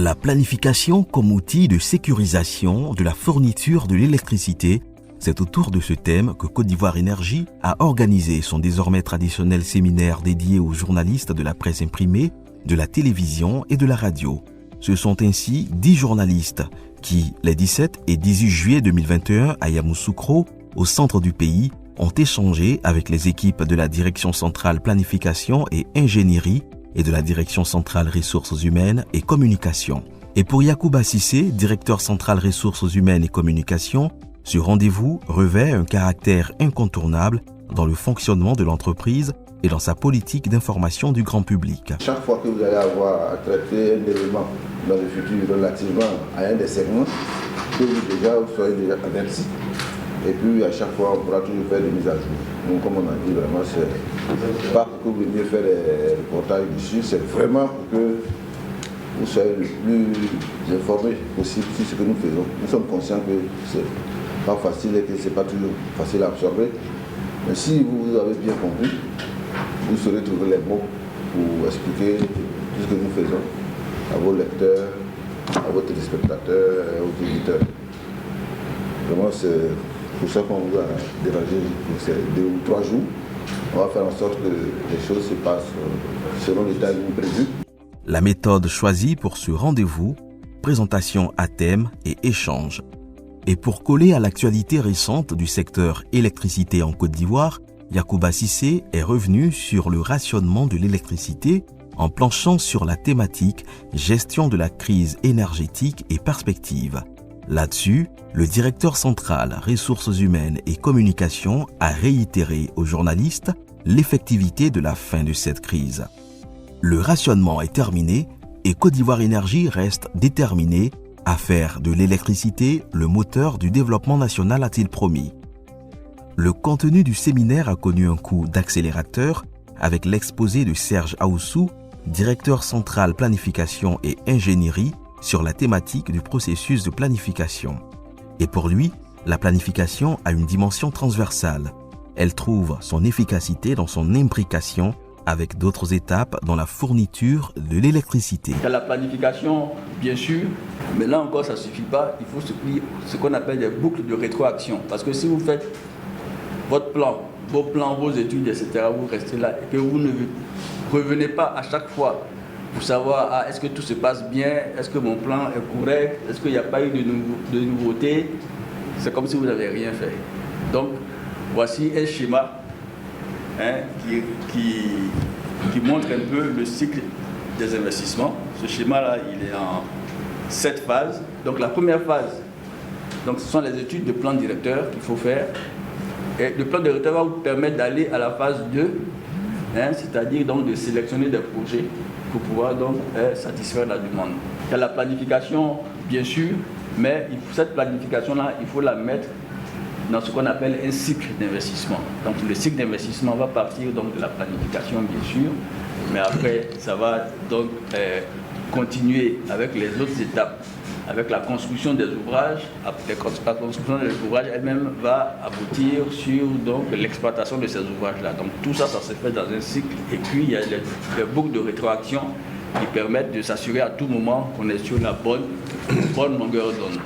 La planification comme outil de sécurisation de la fourniture de l'électricité, c'est autour de ce thème que Côte d'Ivoire Énergie a organisé son désormais traditionnel séminaire dédié aux journalistes de la presse imprimée, de la télévision et de la radio. Ce sont ainsi 10 journalistes qui, les 17 et 18 juillet 2021 à Yamoussoukro, au centre du pays, ont échangé avec les équipes de la Direction centrale planification et ingénierie et de la Direction centrale ressources humaines et communication. Et pour Yacouba Cissé, directeur central ressources humaines et communication, ce rendez-vous revêt un caractère incontournable dans le fonctionnement de l'entreprise et dans sa politique d'information du grand public. Chaque fois que vous allez avoir à traiter un élément dans le futur relativement à un des segments, que vous soyez déjà averti. Et puis à chaque fois, on pourra toujours faire des mises à jour. Donc comme on a dit, vraiment, c'est pas pour que vous veniez faire des reportages dessus, c'est vraiment pour que vous soyez le plus informés possible sur ce que nous faisons. Nous sommes conscients que c'est pas facile et que c'est pas toujours facile à absorber. Mais si vous avez bien compris, vous saurez trouver les mots pour expliquer tout ce que nous faisons à vos lecteurs, à vos téléspectateurs et aux auditeurs. Vraiment, c'est pour ça qu'on vous a dérangé pour ces 2 ou 3 jours. On va faire en sorte que les choses se passent selon les timings prévus. La méthode choisie pour ce rendez-vous, présentation à thème et échange. Et pour coller à l'actualité récente du secteur électricité en Côte d'Ivoire, Yacouba Cissé est revenu sur le rationnement de l'électricité en planchant sur la thématique gestion de la crise énergétique et perspective. Là-dessus, le directeur central ressources humaines et communication a réitéré aux journalistes l'effectivité de la fin de cette crise. Le rationnement est terminé et Côte d'Ivoire Énergie reste déterminée à faire de l'électricité le moteur du développement national, a-t-il promis. Le contenu du séminaire a connu un coup d'accélérateur avec l'exposé de Serge Aoussou, directeur central planification et ingénierie, sur la thématique du processus de planification. Et pour lui, la planification a une dimension transversale. Elle trouve son efficacité dans son imbrication avec d'autres étapes dans la fourniture de l'électricité. Il y a la planification, bien sûr, mais là encore, ça ne suffit pas. Il faut ce qu'on appelle des boucles de rétroaction. Parce que si vous faites votre plan, vos plans, vos études, etc., vous restez là et que vous ne revenez pas à chaque fois pour savoir est-ce que tout se passe bien, est-ce que mon plan est correct, est-ce qu'il n'y a pas eu de nouveautés, c'est comme si vous n'avez rien fait. Donc, voici un schéma qui montre un peu le cycle des investissements. Ce schéma-là, il est en 7 phases. Donc la première phase, donc, ce sont les études de plan directeur qu'il faut faire. Et le plan directeur va vous permettre d'aller à la phase 2, c'est-à-dire donc de sélectionner des projets pour pouvoir donc satisfaire la demande. Il y a la planification, bien sûr, mais cette planification-là, il faut la mettre dans ce qu'on appelle un cycle d'investissement. Donc le cycle d'investissement va partir donc de la planification, bien sûr, mais après, ça va donc continuer avec les autres étapes, avec la construction des ouvrages. La construction des ouvrages elle-même va aboutir sur donc l'exploitation de ces ouvrages-là. Donc tout ça, ça se fait dans un cycle. Et puis il y a les boucles de rétroaction qui permettent de s'assurer à tout moment qu'on est sur la bonne longueur d'onde.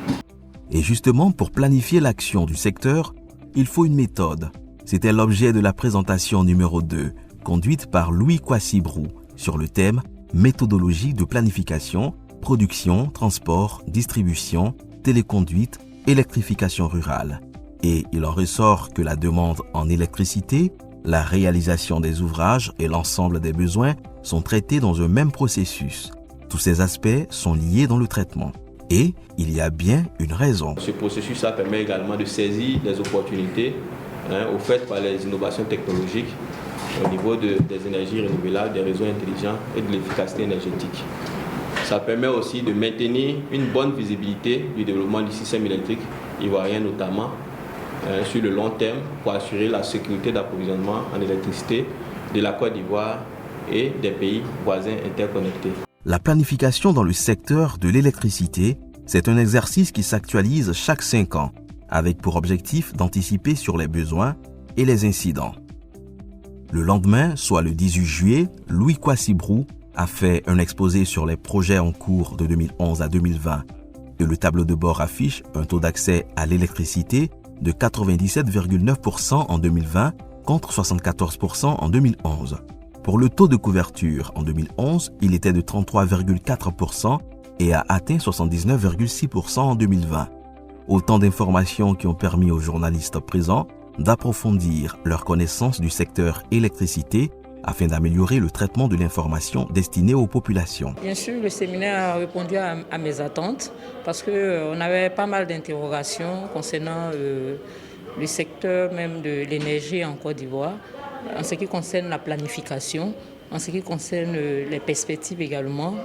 Et justement, pour planifier l'action du secteur, il faut une méthode. C'était l'objet de la présentation numéro 2, conduite par Louis Kwasi-Brou, sur le thème « Méthodologie de planification, production, transport, distribution, téléconduite, électrification rurale ». Et il en ressort que la demande en électricité, la réalisation des ouvrages et l'ensemble des besoins sont traités dans un même processus. Tous ces aspects sont liés dans le traitement. Et il y a bien une raison. Ce processus ça permet également de saisir des opportunités offertes par les innovations technologiques au niveau des énergies renouvelables, des réseaux intelligents et de l'efficacité énergétique. Ça permet aussi de maintenir une bonne visibilité du développement du système électrique ivoirien notamment sur le long terme pour assurer la sécurité d'approvisionnement en électricité de la Côte d'Ivoire et des pays voisins interconnectés. La planification dans le secteur de l'électricité, c'est un exercice qui s'actualise chaque 5 ans, avec pour objectif d'anticiper sur les besoins et les incidents. Le lendemain, soit le 18 juillet, Louis Kwasi-Brou a fait un exposé sur les projets en cours de 2011 à 2020 et le tableau de bord affiche un taux d'accès à l'électricité de 97,9% en 2020 contre 74% en 2011. Pour le taux de couverture en 2011, il était de 33,4% et a atteint 79,6% en 2020. Autant d'informations qui ont permis aux journalistes présents d'approfondir leur connaissance du secteur électricité afin d'améliorer le traitement de l'information destinée aux populations. Bien sûr, le séminaire a répondu à mes attentes parce qu'on avait pas mal d'interrogations concernant le secteur même de l'énergie en Côte d'Ivoire, en ce qui concerne la planification, en ce qui concerne les perspectives également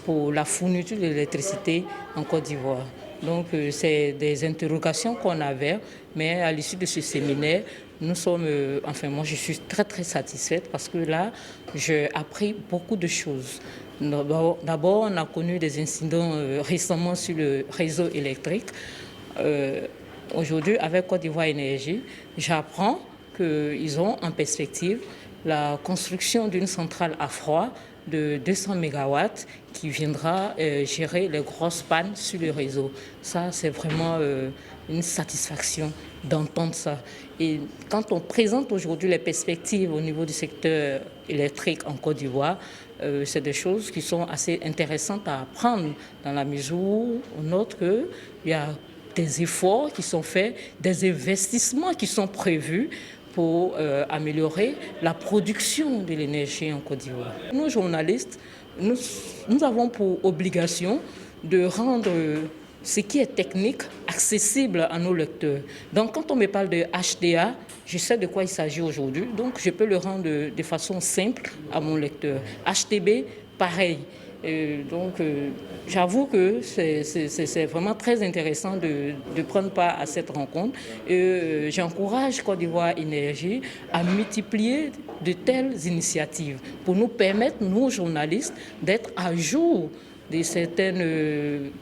pour la fourniture de l'électricité en Côte d'Ivoire. Donc c'est des interrogations qu'on avait, mais à l'issue de ce séminaire, moi je suis très satisfaite parce que là, j'ai appris beaucoup de choses. D'abord, on a connu des incidents récemment sur le réseau électrique. Aujourd'hui, avec Côte d'Ivoire Énergie, j'apprends qu'ils ont en perspective la construction d'une centrale à froid de 200 MW qui viendra gérer les grosses pannes sur le réseau. Ça, c'est vraiment une satisfaction d'entendre ça. Et quand on présente aujourd'hui les perspectives au niveau du secteur électrique en Côte d'Ivoire, c'est des choses qui sont assez intéressantes à apprendre dans la mesure où on note qu'il y a des efforts qui sont faits, des investissements qui sont prévus pour améliorer la production de l'énergie en Côte d'Ivoire. Nous, journalistes, nous avons pour obligation de rendre ce qui est technique accessible à nos lecteurs. Donc, quand on me parle de HDA, je sais de quoi il s'agit aujourd'hui, donc je peux le rendre de façon simple à mon lecteur. HTB, pareil. J'avoue que c'est vraiment très intéressant de prendre part à cette rencontre. J'encourage Côte d'Ivoire Énergie à multiplier de telles initiatives pour nous permettre, nous journalistes, d'être à jour de certaines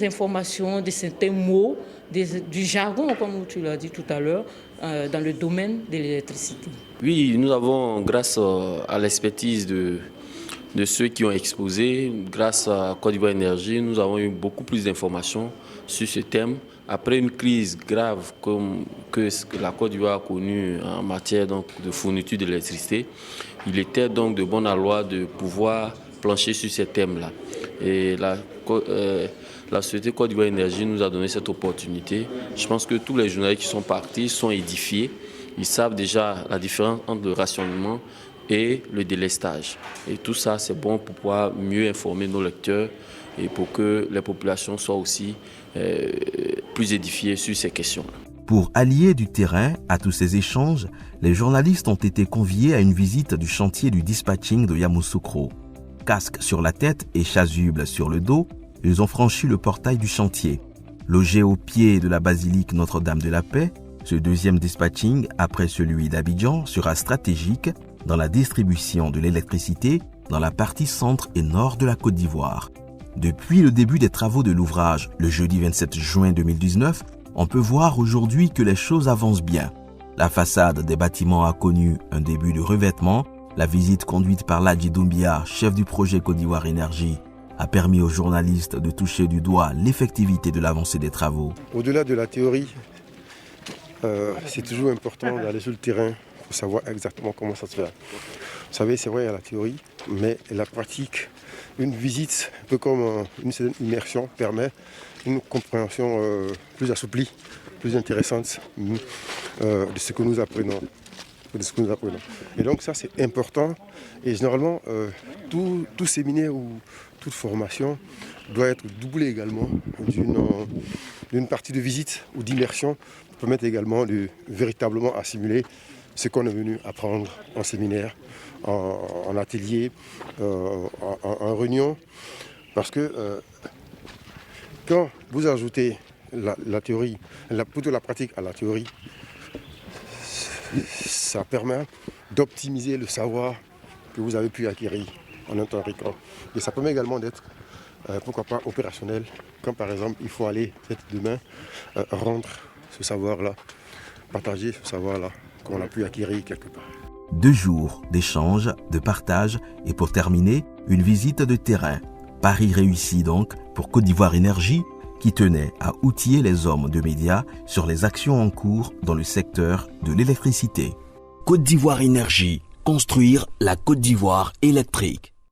informations, de certains mots, du jargon, comme tu l'as dit tout à l'heure, dans le domaine de l'électricité. Oui, nous avons, grâce à l'expertise de ceux qui ont exposé, grâce à Côte d'Ivoire Énergie, nous avons eu beaucoup plus d'informations sur ce thème. Après une crise grave que la Côte d'Ivoire a connue en matière donc, de fourniture d'électricité, il était donc de bonne loi de pouvoir plancher sur ces thèmes-là. Et la société Côte d'Ivoire Énergie nous a donné cette opportunité. Je pense que tous les journalistes qui sont partis sont édifiés. Ils savent déjà la différence entre le rationnement et le délestage. Et tout ça, c'est bon pour pouvoir mieux informer nos lecteurs et pour que les populations soient aussi plus édifiées sur ces questions. Pour allier du terrain à tous ces échanges, les journalistes ont été conviés à une visite du chantier du dispatching de Yamoussoukro. Casque sur la tête et chasuble sur le dos, ils ont franchi le portail du chantier. Logé au pied de la basilique Notre-Dame de la Paix, ce deuxième dispatching, après celui d'Abidjan, sera stratégique dans la distribution de l'électricité dans la partie centre et nord de la Côte d'Ivoire. Depuis le début des travaux de l'ouvrage, le jeudi 27 juin 2019, on peut voir aujourd'hui que les choses avancent bien. La façade des bâtiments a connu un début de revêtement. La visite conduite par Ladji Doumbia, chef du projet Côte d'Ivoire Énergie, a permis aux journalistes de toucher du doigt l'effectivité de l'avancée des travaux. Au-delà de la théorie, c'est toujours important d'aller sur le terrain pour savoir exactement comment ça se fait. Vous savez, c'est vrai, il y a la théorie, mais la pratique, une visite, un peu comme une certaine immersion, permet une compréhension plus assouplie, plus intéressante de ce que nous apprenons. Et donc ça, c'est important. Et généralement, tout séminaire ou toute formation doit être doublé également d'une partie de visite ou d'immersion pour permettre également de véritablement assimiler ce qu'on est venu apprendre en séminaire, en atelier, en réunion. Parce que quand vous ajoutez la théorie, plutôt la pratique à la théorie, ça permet d'optimiser le savoir que vous avez pu acquérir en un temps record. Et ça permet également d'être, pourquoi pas, opérationnel, quand par exemple il faut aller peut-être demain rendre ce savoir-là, partager ce savoir-là qu'on a pu acquérir quelque part. 2 jours d'échange, de partage et pour terminer, une visite de terrain. Pari réussi donc pour Côte d'Ivoire Énergie qui tenait à outiller les hommes de médias sur les actions en cours dans le secteur de l'électricité. Côte d'Ivoire Énergie, construire la Côte d'Ivoire électrique.